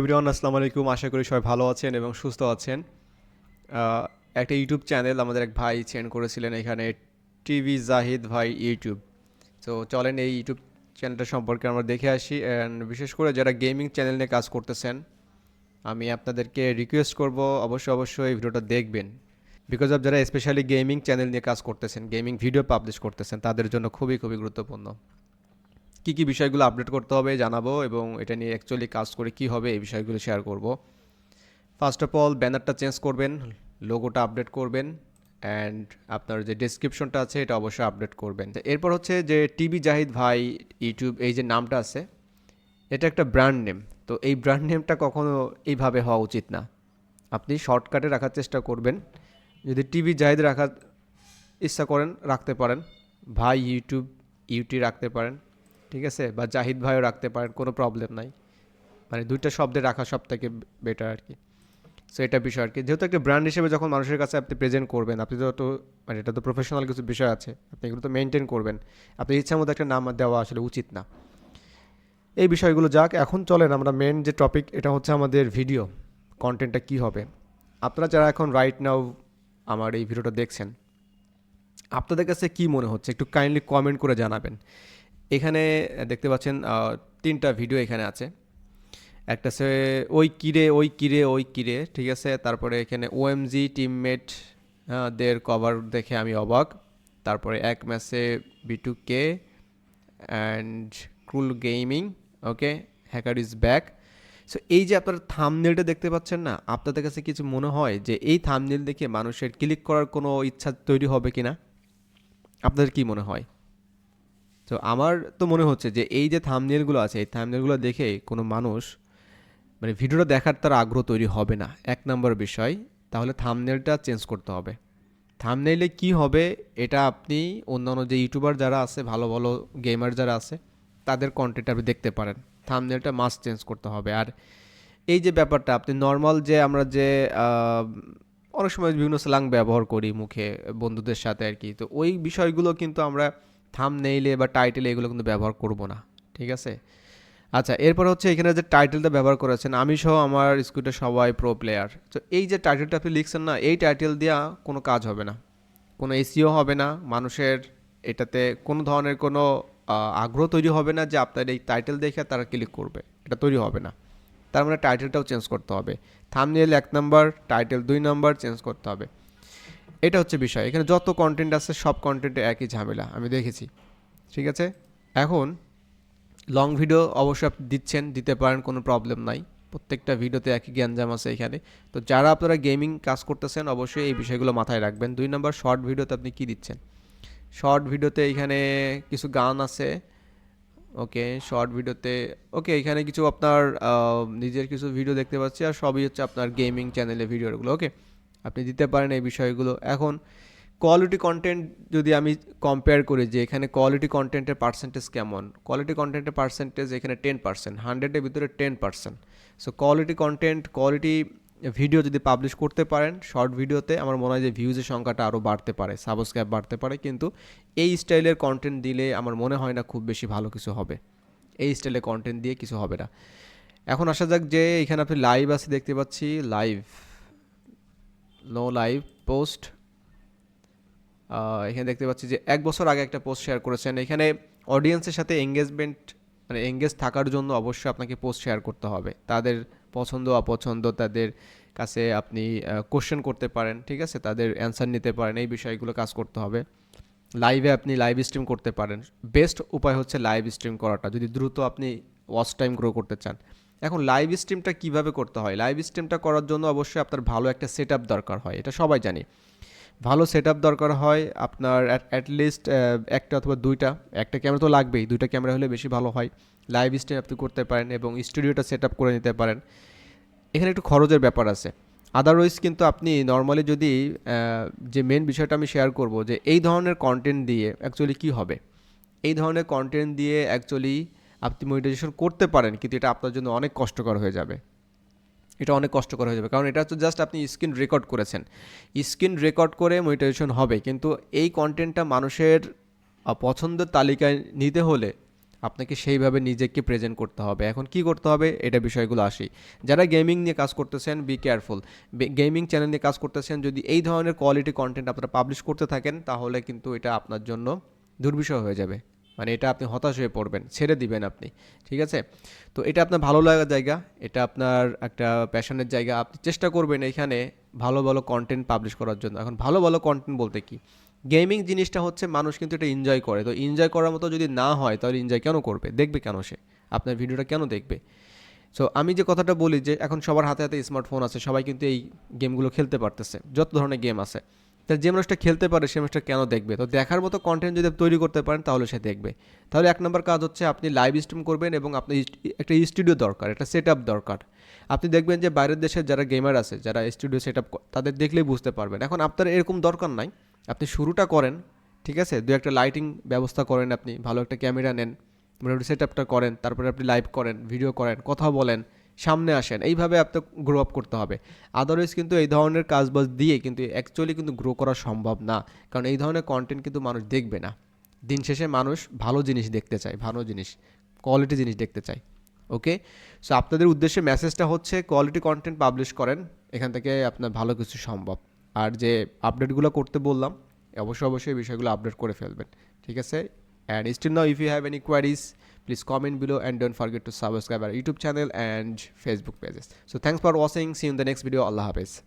Everyone আসসালামু আলাইকুম। আশা করি সবাই ভালো আছেন এবং সুস্থ আছেন। আহ, একটা ইউটিউব চ্যানেল আমাদের এক ভাই সেন্ড করেছিলেন এখানে, টিভি জাহিদ ভাই ইউটিউব। তো চলেন এই ইউটিউব চ্যানেলটা সম্পর্কে আমরা দেখে আসি। অ্যান্ড বিশেষ করে যারা গেমিং চ্যানেল নিয়ে কাজ করতেছেন, আমি আপনাদেরকে রিকোয়েস্ট করব অবশ্যই এই ভিডিওটা দেখবেন। বিকজ অফ যারা স্পেশালি গেমিং চ্যানেল নিয়ে কাজ করতেছেন, গেমিং ভিডিও পাবলিশ করতেছেন, তাদের জন্য খুবই গুরুত্বপূর্ণ। কী কী বিষয়গুলো আপডেট করতে হবে জানাবো, এবং এটা নিয়ে অ্যাকচুয়ালি কাজ করে কী হবে এই বিষয়গুলো শেয়ার করব। ফার্স্ট অফ অল ব্যানারটা চেঞ্জ করবেন, লোগোটা আপডেট করবেন, অ্যান্ড আপনার যে ডেসক্রিপশনটা আছে এটা অবশ্যই আপডেট করবেন। এরপর হচ্ছে যে টিভি জাহিদ ভাই ইউটিউব, এই যে নামটা আছে এটা একটা ব্র্যান্ড নেম। তো এই ব্র্যান্ড নেমটা কখনো এইভাবে হওয়া উচিত না। আপনি শর্টকাটে রাখার চেষ্টা করবেন। যদি টিভি জাহিদ রাখার ইচ্ছা করেন রাখতে পারেন, ভাই ইউটিউব ইউটি রাখতে পারেন, ঠিক আছে, বা জাহিদ ভাইও রাখতে পারেন, কোনো প্রবলেম নাই। মানে দুইটা শব্দে রাখা সব থেকে বেটার আর কি। সো এটা বিষয় আর কি, যেহেতু একটা ব্র্যান্ড হিসেবে যখন মানুষের কাছে আপনি প্রেজেন্ট করবেন, আপনি তো মানে এটা তো প্রফেশনাল কিছু বিষয় আছে, আপনি এগুলো তো মেনটেন করবেন। আপনি ইচ্ছার মধ্যে একটা নাম দেওয়া আসলে উচিত না। এই বিষয়গুলো যাক, এখন চলেন আমরা মেন যে টপিক, এটা হচ্ছে আমাদের ভিডিও কন্টেন্টটা কী হবে। আপনারা যারা এখন রাইট নাও আমার এই ভিডিওটা দেখছেন, আপনাদের কাছে কি মনে হচ্ছে একটু কাইন্ডলি কমেন্ট করে জানাবেন। এখানে দেখতে পাচ্ছেন তিনটা ভিডিও এখানে আছে। একটা আছে ওই কিরে ওই কিরে ওই কিরে, ঠিক আছে। তারপরে এখানে ওএমজি টিমমেট দের কভার দেখে আমি অবাক। তারপরে এক ম্যাচে B2K and ক্রুল gaming, okay, hacker is back. So এই যে আপনারা থাম্বনেলটা দেখতে পাচ্ছেন না, আপনাদের কাছে কিছু মনে হয় যে এই থাম্বনেল দেখে মানুষের ক্লিক করার কোনো ইচ্ছা তৈরি হবে কিনা? আপনাদের কি মনে হয়? তো আমার তো মনে হচ্ছে যে এই যে থাম্বনেলগুলো আছে, এই থাম্বনেলগুলো দেখে কোনো মানুষ মানে ভিডিওটা দেখার তার আগ্রহ তৈরি হবে না, এক নম্বর বিষয়। তাহলে থাম্বনেলটা চেঞ্জ করতে হবে। থাম্বনেইলে কি হবে এটা আপনি অন্যান্য যে ইউটিউবার যারা আছে, ভালো ভালো গেমার যারা আছে, তাদের কন্টেন্ট আপনি দেখতে পারেন। থাম্বনেলটা মাস্ট চেঞ্জ করতে হবে। আর এই যে ব্যাপারটা, আপনি নর্মাল যে আমরা যে অনেক সময় বিভিন্ন স্ল্যাং ব্যবহার করি মুখে বন্ধুদের সাথে আর কি, তো ওই বিষয়গুলো কিন্তু আমরা থাম্বনেইলে বা টাইটেলে এগুলো কিন্তু ব্যবহার করব না, ঠিক আছে। আচ্ছা, এরপর হচ্ছে এখানে যে টাইটেলটা ব্যবহার করেছেন, আমি সহ আমার স্কুলে সবাই প্রো প্লেয়ার। তো এই যে টাইটেলটা আপনি লিখছেন না, এই টাইটেল দেওয়া কোনো কাজ হবে না, কোনো এসিও হবে না, মানুষের এটাতে কোনো ধরনের কোনো আগ্রহ তৈরি হবে না যে আপনার এই টাইটেল দেখে তারা ক্লিক করবে, এটা তৈরি হবে না। তার মানে টাইটেলটাও চেঞ্জ করতে হবে। Thumbnail 1 number, title 2 number change করতে হবে। এটা হচ্ছে বিষয়। এখানে যত কন্টেন্ট আছে সব কন্টেন্টে একই ঝামেলা আমি দেখেছি, ঠিক আছে। এখন লং ভিডিও অবশ্যই আপনি দিতে পারেন, কোনো প্রবলেম নাই। প্রত্যেকটা ভিডিওতে একই গ্যাঞ্জাম আছে এখানে। তো যারা আপনারা গেমিং কাজ করতেছেন অবশ্যই এই বিষয়গুলো মাথায় রাখবেন। 2 নাম্বার, শর্ট ভিডিওতে আপনি কী দিচ্ছেন? শর্ট ভিডিওতে এখানে কিছু গান আছে, ওকে। শর্ট ভিডিওতে ওকে, এখানে কিছু আপনার নিজের কিছু ভিডিও দেখতে পাচ্ছি, আর সবই হচ্ছে আপনার গেমিং চ্যানেলে ভিডিওগুলো, ওকে। আপনি দিতে পারেন এই বিষয়গুলো। এখন কোয়ালিটি কন্টেন্ট যদি আমি কম্পেয়ার করি যে এখানে কোয়ালিটি কন্টেন্টের পার্সেন্টেজ কেমন, কোয়ালিটি কন্টেন্টের পার্সেন্টেজ এখানে 10%, 100-এর ভিতরে 10%। So quality content, quality video যদি পাবলিশ করতে পারেন শর্ট ভিডিওতে, আমার মনে হয় যে ভিউজের সংখ্যাটা আরও বাড়তে পারে, সাবস্ক্রাইব বাড়তে পারে। কিন্তু এই স্টাইলের কন্টেন্ট দিলে আমার মনে হয় না খুব বেশি ভালো কিছু হবে। এই স্টাইলের কন্টেন্ট দিয়ে কিছু হবে না। এখন আসা যাক যে এখানে আপনি লাইভ আছে দেখতে পাচ্ছি, লাইভ, নো লাইভ পোস্ট। এখানে দেখতে পাচ্ছি যে 1 বছর আগে একটা পোস্ট শেয়ার করেছেন। এখানে অডিয়েন্সের সাথে এঙ্গেজমেন্ট, মানে এঙ্গেজ থাকার জন্য অবশ্যই আপনাকে পোস্ট শেয়ার করতে হবে। তাদের পছন্দ অপছন্দ, তাদের কাছে আপনি কোশ্চেন করতে পারেন, ঠিক আছে, তাদের অ্যান্সার নিতে পারেন, এই বিষয়গুলো কাজ করতে হবে। লাইভে আপনি লাইভ স্ট্রিম করতে পারেন। বেস্ট উপায় হচ্ছে লাইভ স্ট্রিম করাটা, যদি দ্রুত আপনি ওয়াচ টাইম গ্রো করতে চান। এখন লাইভ স্ট্রিমটা কীভাবে করতে হয়? লাইভ স্ট্রিমটা করার জন্য অবশ্যই আপনার ভালো একটা সেট আপ দরকার হয়, এটা সবাই জানি। ভালো সেটআপ দরকার হয় আপনার, অ্যাটলিস্ট একটা অথবা দুইটা, একটা ক্যামেরা তো লাগবেই, দুইটা ক্যামেরা হলে বেশি ভালো হয়। লাইভ স্ট্রিম আপনি করতে পারেন এবং স্টুডিওটা সেট আপ করে নিতে পারেন। এখানে একটু খরচের ব্যাপার আছে। আদারওয়াইজ কিন্তু আপনি নর্মালি যদি যে মেন বিষয়টা আমি শেয়ার করব যে এই ধরনের কন্টেন্ট দিয়ে অ্যাকচুয়ালি কী হবে, এই ধরনের কন্টেন্ট দিয়ে অ্যাকচুয়ালি আপনি মনিটাইজেশন করতে পারেন, কিন্তু এটা আপনার জন্য অনেক কষ্টকর হয়ে যাবে। এটা অনেক কষ্টকর হয়ে যাবে, কারণ এটা হচ্ছে জাস্ট আপনি স্ক্রিন রেকর্ড করেছেন। স্ক্রিন রেকর্ড করে মনিটাইজেশন হবে, কিন্তু এই কন্টেন্টটা মানুষের পছন্দের তালিকায় নিতে হলে আপনাকে সেইভাবে নিজেকে প্রেজেন্ট করতে হবে। এখন কি করতে হবে এটা বিষয়গুলো আসি। যারা গেমিং নিয়ে কাজ করতেছেন বি কেয়ারফুল। গেমিং চ্যানেল নিয়ে কাজ করতেছেন, যদি এই ধরনের কোয়ালিটি কন্টেন্ট আপনারা পাবলিশ করতে থাকেন তাহলে কিন্তু এটা আপনার জন্য দুর্বিষহ হয়ে যাবে। মানে এটা আপনি হতাশ হয়ে পড়বেন, ছেড়ে দিবেন আপনি। ঠিক আছে? তো এটা আপনার ভালো লাগার জায়গা, এটা আপনার একটা প্যাশনের জায়গা। আপনি চেষ্টা করবেন এইখানে ভালো ভালো কন্টেন্ট পাবলিশ করার জন্য। এখন ভালো ভালো কন্টেন্ট বলতে কি, গেমিং জিনিসটা হচ্ছে মানুষ কিন্তু এটা এনজয় করে, তো এনজয় করার মতো যদি না হয় তাহলে এনজয় কেন করবে, দেখবে কেন সে আপনার ভিডিওটা কেন দেখবে? সো আমি যে কথাটা বলি যে এখন সবার হাতে হাতে স্মার্টফোন আছে, সবাই কিন্তু এই গেমগুলো খেলতে পারতেছে, যত ধরনের গেম আছে। তা যে মানুষটা খেলতে পারে সে মানুষটা কেন দেখবে? তো দেখার মতো কন্টেন্ট যদি তৈরি করতে পারেন তাহলে সে দেখবে। তাহলে এক নম্বর কাজ হচ্ছে আপনি লাইভ স্ট্রিম করবেন এবং আপনি একটা স্টুডিও দরকার, একটা সেট আপ দরকার। আপনি দেখবেন যে বাইরের দেশের যারা গেমার আছে, যারা স্টুডিও সেট আপ, তাদের দেখলেই বুঝতে পারবেন। এখন আপনার এরকম দরকার নাই, আপনি শুরুটা করেন, ঠিক আছে? দু একটা লাইটিং ব্যবস্থা করেন, আপনি ভালো একটা ক্যামেরা নেন, মোটামুটি সেট আপটা করেন, তারপরে আপনি লাইভ করেন, ভিডিও করেন, কথা বলেন, সামনে আসেন। এইভাবে আপনার গ্রো আপ করতে হবে। আদারওয়াইজ কিন্তু এই ধরনের কাজবাজ দিয়ে কিন্তু অ্যাকচুয়ালি কিন্তু গ্রো করা সম্ভব না। কারণ এই ধরনের কন্টেন্ট কিন্তু মানুষ দেখবে না। দিন শেষে মানুষ ভালো জিনিস দেখতে চায়, ভালো জিনিস, কোয়ালিটি জিনিস দেখতে চায়। ওকে? সো আপনাদের উদ্দেশ্যে মেসেজটা হচ্ছে কোয়ালিটি কন্টেন্ট পাবলিশ করেন, এখান থেকে আপনার ভালো কিছু সম্ভব। আর যে আপডেটগুলো করতে বললাম, অবশ্যই অবশ্যই এই বিষয়গুলো আপডেট করে ফেলবেন। ঠিক আছে? And still now, if you have any queries, please comment below and don't forget to subscribe our YouTube channel and Facebook pages. So thanks for watching. See you in the next video. Allah Hafiz.